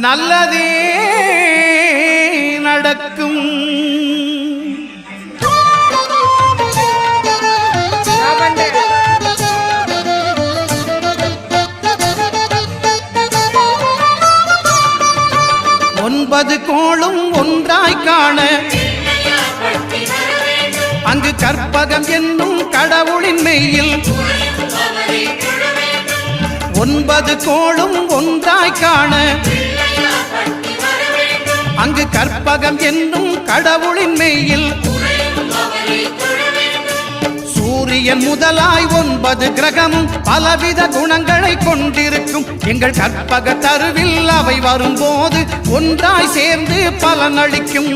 நல்லதே நடக்கும். 9 கோளும் ஒன்றாய் காண அங்கு கற்பகம் என்னும் கடவுளின் மெய்யில் 9 கோளும் ஒன்றாய் காண அங்கு கற்பகம் என்னும் கடவுளின் மெய்யில் சூரியன் முதலாய் 9 கிரகமும் பலவித குணங்களை கொண்டிருக்கும். எங்கள் கற்பக தருவில் அவை வரும்போது ஒன்றாய் சேர்ந்து பலனளிக்கும்.